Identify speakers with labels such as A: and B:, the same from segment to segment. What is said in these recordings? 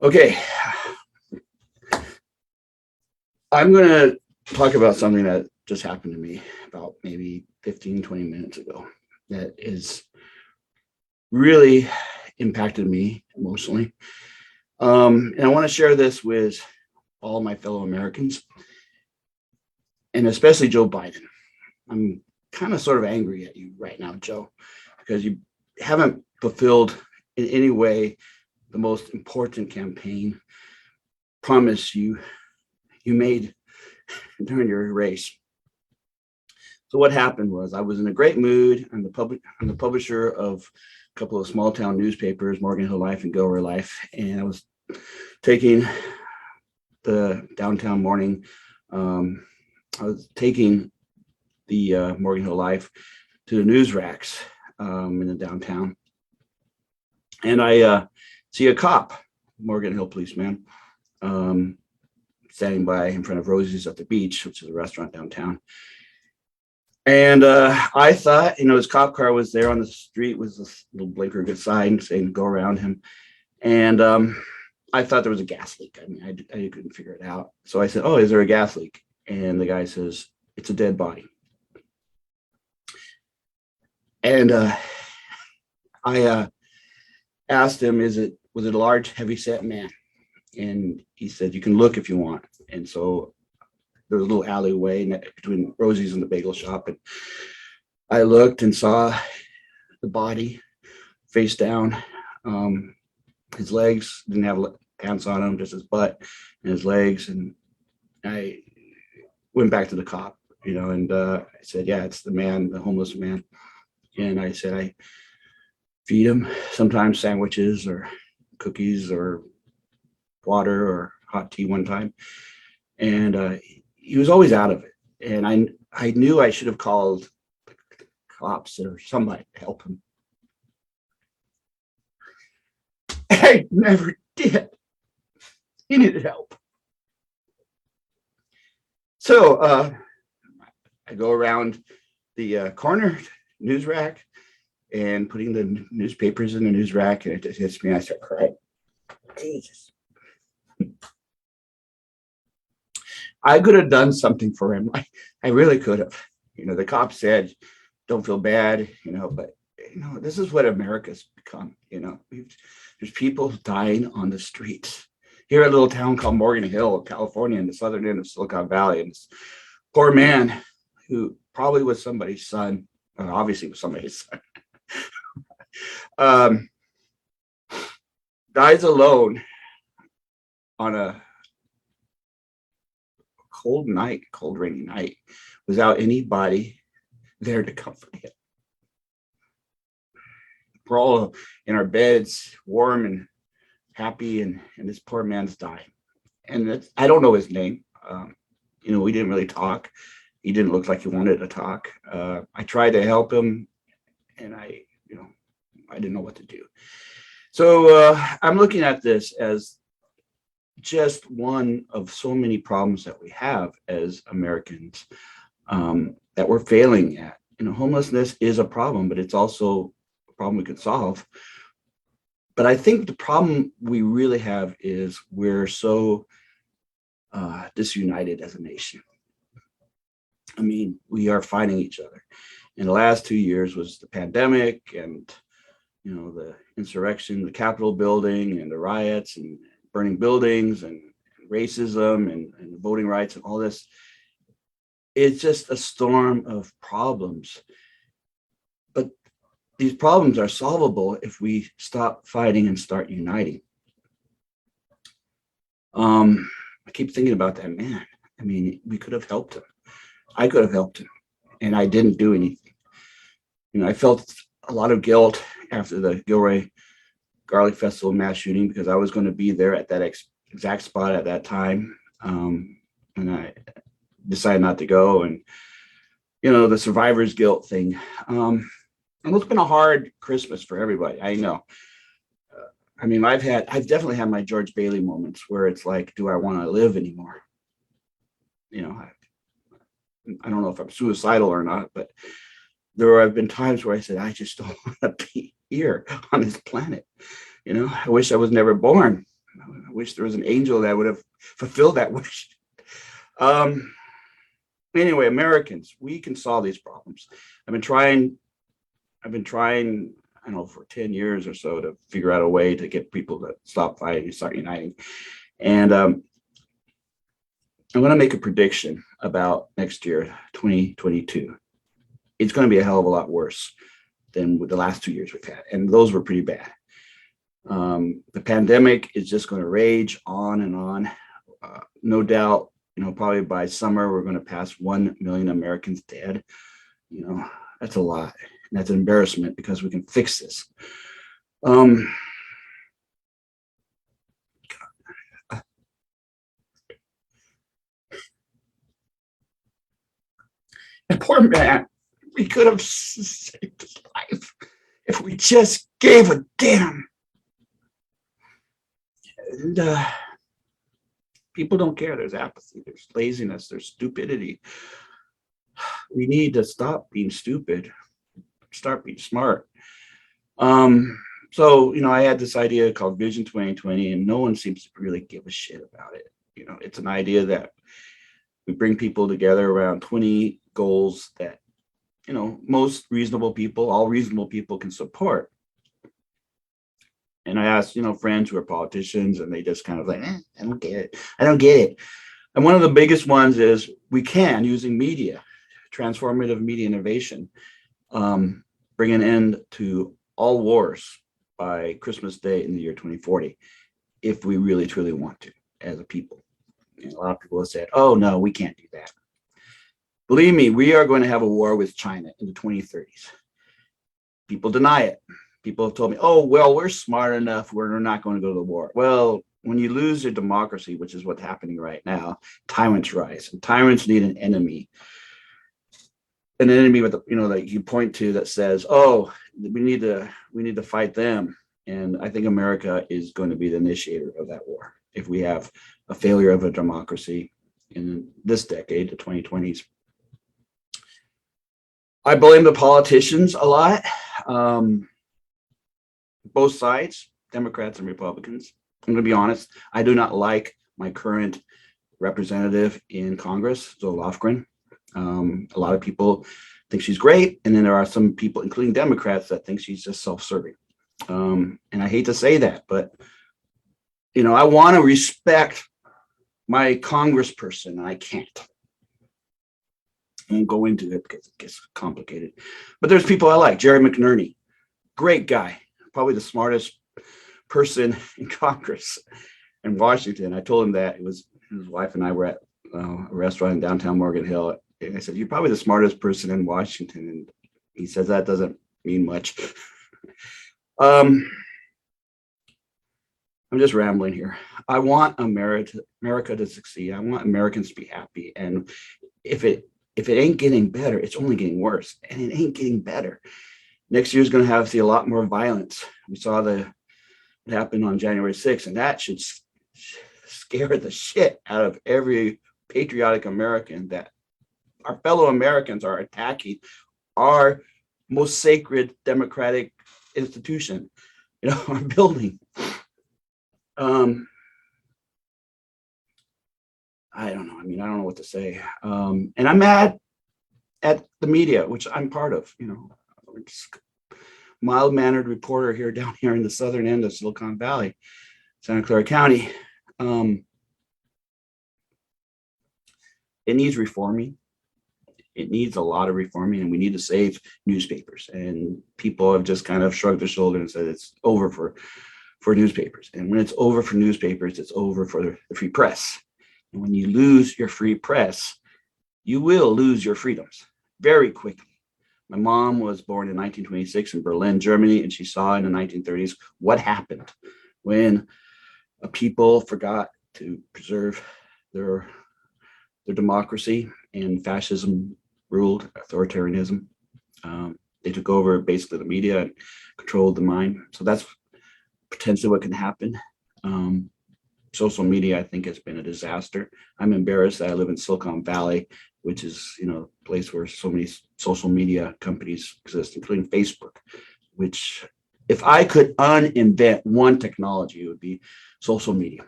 A: Okay, I'm going to talk about something that just happened to me about maybe 15, 20 minutes ago that is really impacted me emotionally. And I want to share this with all my fellow Americans, and especially Joe Biden. I'm kind of sort of angry at you right now, Joe, because you haven't fulfilled in any way the most important campaign promise you made during your race. So what happened was I was in a great mood. I'm the publisher of a couple of small town newspapers, Morgan Hill Life and Gilroy Life, and I was taking the downtown morning. I was taking the Morgan Hill Life to the news racks in the downtown, and I see a cop, Morgan Hill policeman, standing by in front of Rosie's at the Beach, which is a restaurant downtown. And I thought, his cop car was there on the street with this little blinker good sign saying go around him. And I thought there was a gas leak. I mean, I couldn't figure it out. So I said, oh, is there a gas leak? And the guy says, it's a dead body. And I asked him, was it a large, heavy-set man? And he said, you can look if you want. And so there was a little alleyway between Rosie's and the bagel shop. And I looked and saw the body face down. His legs didn't have pants on him, just his butt and his legs. And I went back to the cop, and I said, yeah, it's the man, the homeless man. And I said, I feed him sometimes sandwiches or cookies or water or hot tea one time. And he was always out of it. And I knew I should have called the cops or somebody to help him. I never did. He needed help. So I go around the corner news rack and putting the newspapers in the news rack, and it just hits me. I start crying. Jesus. I could have done something for him. I really could have. The cop said, don't feel bad, but this is what America's become. There's people dying on the streets. Here at a little town called Morgan Hill, California, in the southern end of Silicon Valley, and this poor man who probably was somebody's son, or obviously was somebody's son, dies alone on a cold rainy night, without anybody there to comfort him. We're all in our beds, warm and happy, and this poor man's dying. And I don't know his name. We didn't really talk. He didn't look like he wanted to talk. I tried to help him, and I didn't know what to do. So I'm looking at this as just one of so many problems that we have as Americans that we're failing at. Homelessness is a problem, but it's also a problem we could solve. But I think the problem we really have is we're so disunited as a nation. I mean, we are fighting each other. In the last 2 years was the pandemic and, the insurrection, the Capitol building and the riots and burning buildings and racism and voting rights and all this. It's just a storm of problems. But these problems are solvable if we stop fighting and start uniting. I keep thinking about that man. I mean, we could have helped him. I could have helped him, and I didn't do anything. I felt a lot of guilt after the Gilroy Garlic Festival mass shooting because I was going to be there at that exact spot at that time, and I decided not to go. And the survivor's guilt thing. And it's been a hard Christmas for everybody. I know. I mean, I've definitely had my George Bailey moments where it's like, do I want to live anymore? I don't know if I'm suicidal or not, but there have been times where I said, I just don't want to be here on this planet. I wish I was never born. I wish there was an angel that would have fulfilled that wish. Um, anyway, Americans, we can solve these problems. I've been trying, I don't know, for 10 years or so to figure out a way to get people to stop fighting and start uniting. And I'm going to make a prediction about next year, 2022. It's going to be a hell of a lot worse than the last 2 years we've had. And those were pretty bad. The pandemic is just going to rage on and on. No doubt, probably by summer, we're going to pass 1 million Americans dead. That's a lot. And that's an embarrassment because we can fix this. And poor man, we could have saved his life if we just gave a damn. And people don't care. There's apathy, there's laziness, there's stupidity. We need to stop being stupid, start being smart. So, I had this idea called Vision-2020, and no one seems to really give a shit about it. It's an idea that we bring people together around 20 goals that, most reasonable people, all reasonable people can support. And I asked, friends who are politicians, and they just kind of like, I don't get it. I don't get it. And one of the biggest ones is we can, using media, transformative media innovation, bring an end to all wars by Christmas Day in the year 2040, if we really, truly want to, as a people. A lot of people have said, oh, no, we can't do that. Believe me, we are going to have a war with China in the 2030s. People deny it. People have told me, oh, well, we're smart enough. We're not going to go to the war. Well, when you lose your democracy, which is what's happening right now, tyrants rise. And tyrants need an enemy. An enemy with, that you point to that says, oh, we need to fight them. And I think America is going to be the initiator of that war if we have a failure of a democracy in this decade, the 2020s. I blame the politicians a lot. Both sides, Democrats and Republicans. I'm going to be honest. I do not like my current representative in Congress, Zoe Lofgren. A lot of people think she's great. And then there are some people, including Democrats, that think she's just self-serving. And I hate to say that, but, I want to respect my congressperson, and I can't. I won't go into it because it gets complicated. But there's people I like. Jerry McNerney, great guy, probably the smartest person in Congress in Washington. I told him that. His wife and I were at a restaurant in downtown Morgan Hill. And I said, you're probably the smartest person in Washington. And he says, that doesn't mean much. I'm just rambling here. I want America to succeed. I want Americans to be happy. And if it ain't getting better, it's only getting worse. And it ain't getting better. Next year's going to see a lot more violence. We saw what happened on January 6th, and that should scare the shit out of every patriotic American that our fellow Americans are attacking our most sacred democratic institution, our building. I don't know. I don't know what to say. And I'm mad at the media, which I'm part of, mild-mannered reporter here down here in the southern end of Silicon Valley, Santa Clara County. It needs reforming. It needs a lot of reforming, and we need to save newspapers. And people have just kind of shrugged their shoulder and said it's over for newspapers. And when it's over for newspapers, it's over for the free press. And when you lose your free press, you will lose your freedoms very quickly. My mom was born in 1926 in Berlin, Germany, and she saw in the 1930s what happened when a people forgot to preserve their democracy and fascism ruled authoritarianism. They took over basically the media and controlled the mind. So that's potentially what can happen. Social media, I think, has been a disaster. I'm embarrassed that I live in Silicon Valley, which is, a place where so many social media companies exist, including Facebook, which If I could uninvent one technology, it would be social media.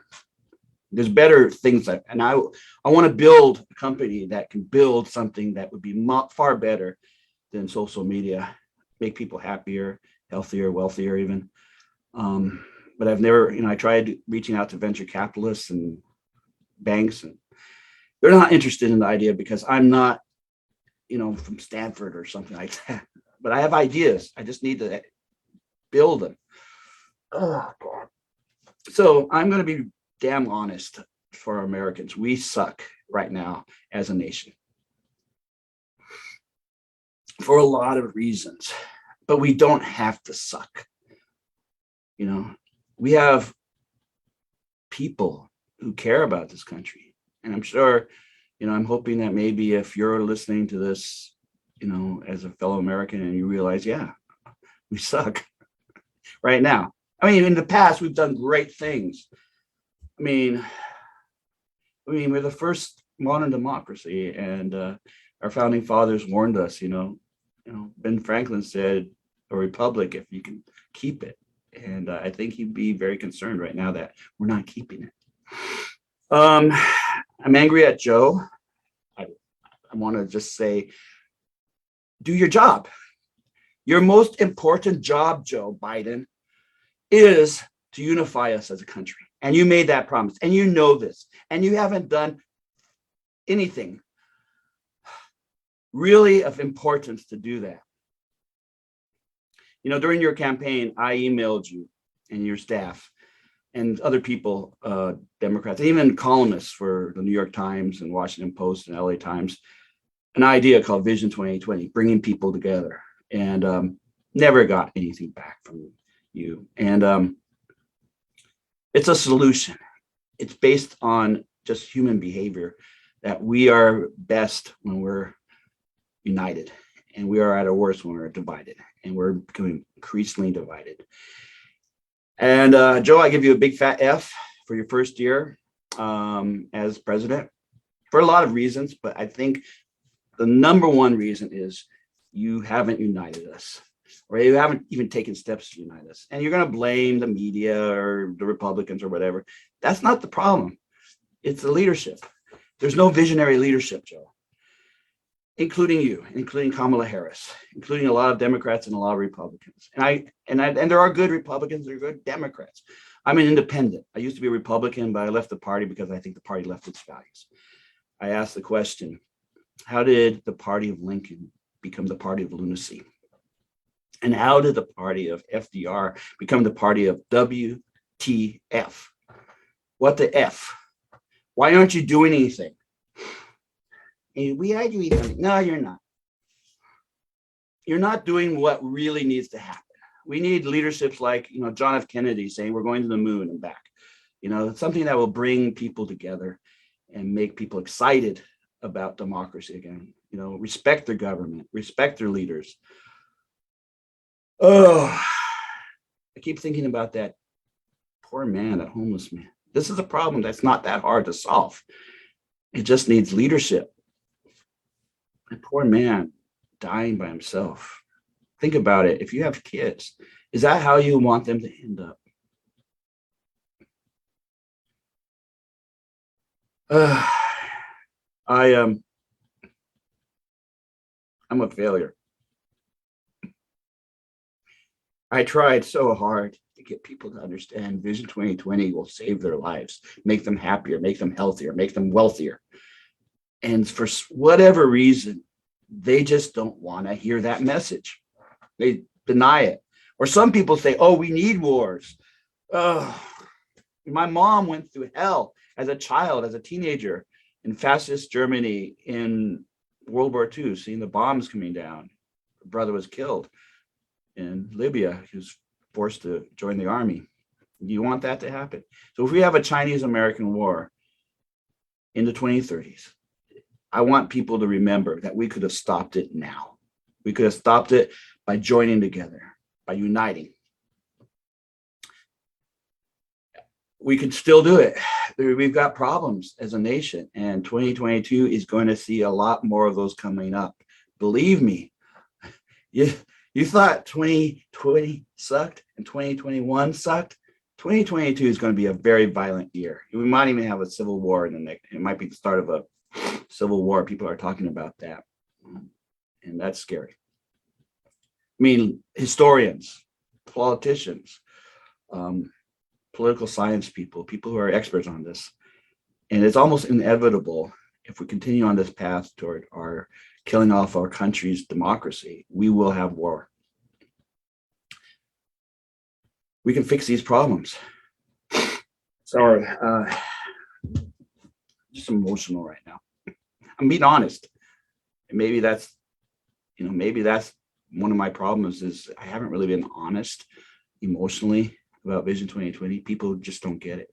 A: There's better things that, and I want to build a company that can build something that would be far better than social media, make people happier, healthier, wealthier even. But I've never, I tried reaching out to venture capitalists and banks, and they're not interested in the idea because I'm not, from Stanford or something like that. But I have ideas. I just need to build them. Oh, God. So I'm going to be damn honest for Americans. We suck right now as a nation for a lot of reasons, but we don't have to suck. We have people who care about this country. And I'm sure, I'm hoping that maybe if you're listening to this, as a fellow American and you realize, yeah, we suck right now. I mean, in the past, we've done great things. I mean, we're the first modern democracy, and our founding fathers warned us. Ben Franklin said, "A republic, if you can keep it," and I think he'd be very concerned right now that we're not keeping it. I'm angry at Joe. I want to just say, do your job. Your most important job, Joe Biden, is to unify us as a country. And you made that promise, and you know this, and you haven't done anything really of importance to do that. During your campaign, I emailed you and your staff and other people, Democrats, even columnists for the New York Times and Washington Post and LA Times, an idea called Vision-2020, bringing people together, and never got anything back from you. And it's a solution. It's based on just human behavior, that we are best when we're united, and we are at our worst when we're divided, and we're becoming increasingly divided. And Joe, I give you a big fat F for your first year as president for a lot of reasons, but I think the number one reason is you haven't united us, or you haven't even taken steps to unite us. And you're going to blame the media or the Republicans or whatever. That's not the problem. It's the leadership. There's no visionary leadership, Joe, including you, including Kamala Harris, including a lot of Democrats and a lot of Republicans. And there are good Republicans, there are good Democrats. I'm an independent. I used to be a Republican, but I left the party because I think the party left its values. I asked the question, how did the party of Lincoln become the party of lunacy? And how did the party of FDR become the party of WTF? What the F? Why aren't you doing anything? And we are doing something. No, you're not. You're not doing what really needs to happen. We need leaderships like, John F. Kennedy saying we're going to the moon and back. Something that will bring people together and make people excited about democracy again. Respect their government, respect their leaders. Oh, I keep thinking about that poor man, that homeless man. This is a problem that's not that hard to solve. It just needs leadership. That poor man dying by himself. Think about it. If you have kids, is that how you want them to end up? I'm a failure. I tried so hard to get people to understand Vision 2020 will save their lives, make them happier, make them healthier, make them wealthier. And for whatever reason, they just don't want to hear that message. They deny it. Or some people say, oh, we need wars. My mom went through hell as a child, as a teenager in fascist Germany in World War II, seeing the bombs coming down. Her brother was killed in Libya. He was forced to join the army. Do you want that to happen? So if we have a Chinese-American war in the 2030s, I want people to remember that we could have stopped it now. We could have stopped it by joining together, by uniting. We could still do it. We've got problems as a nation, and 2022 is going to see a lot more of those coming up. Believe me, you You thought 2020 sucked and 2021 sucked. 2022 is going to be a very violent year. We might even have a civil war in the next. It might be the start of a civil war. People are talking about that, and that's scary. I mean, historians, politicians, um, political science people, people who are experts on this, and it's almost inevitable if we continue on this path toward our killing off our country's democracy, we will have war. We can fix these problems. Sorry, just emotional right now. I'm being honest. And maybe that's, maybe that's one of my problems is I haven't really been honest emotionally about Vision 2020. People just don't get it.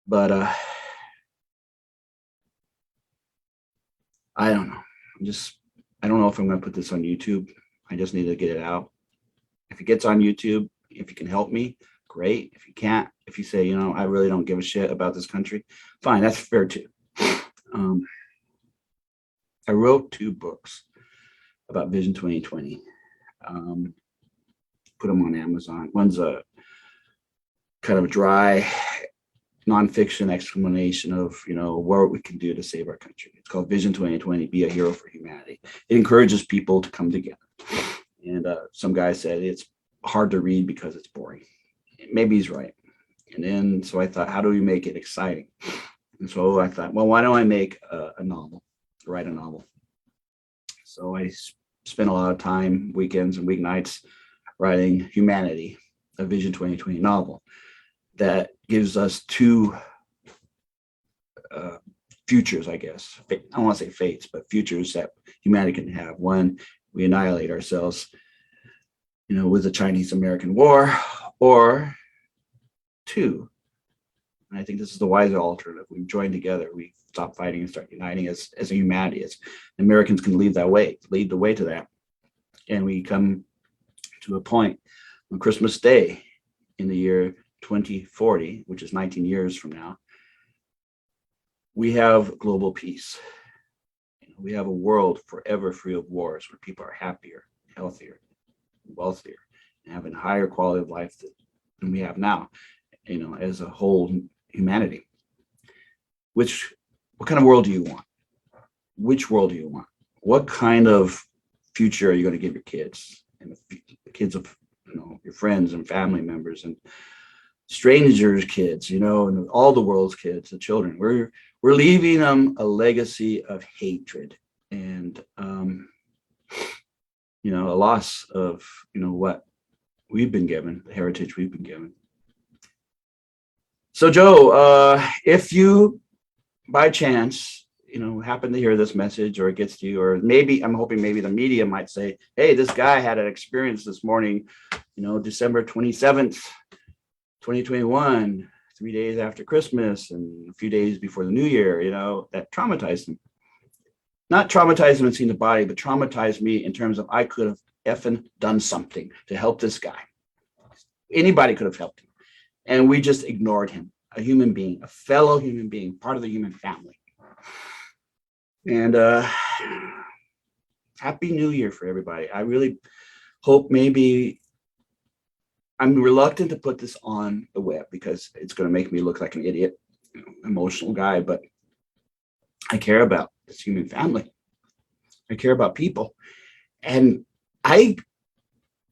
A: But I don't know. I don't know if I'm going to put this on YouTube. I just need to get it out. If it gets on YouTube, if you can help me, great. If you can't, if you say, I really don't give a shit about this country, fine, that's fair too. I wrote 2 books about Vision 2020. Put them on Amazon. One's a kind of a dry nonfiction explanation of what we can do to save our country. It's called Vision 2020, Be a Hero for Humanity. It encourages people to come together. And some guy said it's hard to read because it's boring. Maybe he's right. And then so I thought, how do we make it exciting? And so I thought, well, why don't I make a novel, write a novel? So I spent a lot of time, weekends and weeknights, writing Humanity, a Vision 2020 novel that gives us 2 futures, I guess. I don't want to say fates, but futures that humanity can have. One, we annihilate ourselves, with the Chinese-American War, or 2, and I think this is the wiser alternative. We join together. We stop fighting and start uniting as a humanity. As Americans can lead the way to that, and we come to a point on Christmas Day in the year 2040, which is 19 years from now, we have global peace. We have a world forever free of wars where people are happier, healthier, wealthier, and having a higher quality of life than we have now, as a whole humanity. What kind of world do you want? Which world do you want? What kind of future are you going to give your kids and the kids of your friends and family members and strangers' kids, and all the world's kids, the children? We're leaving them a legacy of hatred and a loss of what we've been given, the heritage we've been given. So Joe, if you by chance happen to hear this message, or it gets to you, or maybe I'm hoping maybe the media might say, hey, this guy had an experience this morning, December 27th, 2021, 3 days after Christmas and a few days before the new year, that traumatized him. Not traumatized him and seen the body, but traumatized me in terms of I could have effing done something to help this guy. Anybody could have helped him. And we just ignored him, a human being, a fellow human being, part of the human family. And Happy New Year for everybody. I really hope maybe I'm reluctant to put this on the web because it's going to make me look like an idiot, emotional guy, but I care about this human family. I care about people. And I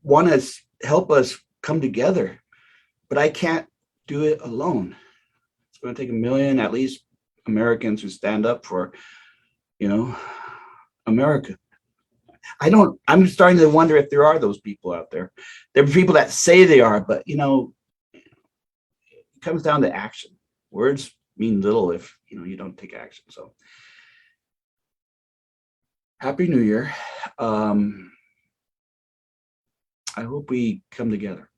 A: want to help us come together, but I can't do it alone. It's going to take 1 million, at least, Americans who stand up for, America. I'm starting to wonder if there are those people out there. There are people that say they are, but it comes down to action. Words mean little if you don't take action. So Happy New Year. I hope we come together.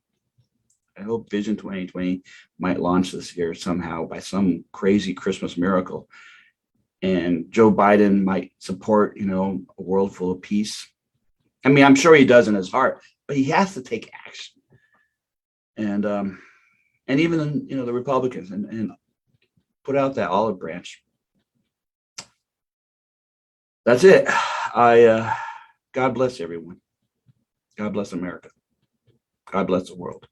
A: I hope Vision 2020 might launch this year somehow by some crazy Christmas miracle. And Joe Biden might support, a world full of peace. I mean, I'm sure he does in his heart, but he has to take action. And even, the Republicans and put out that olive branch. That's it. God bless everyone. God bless America. God bless the world.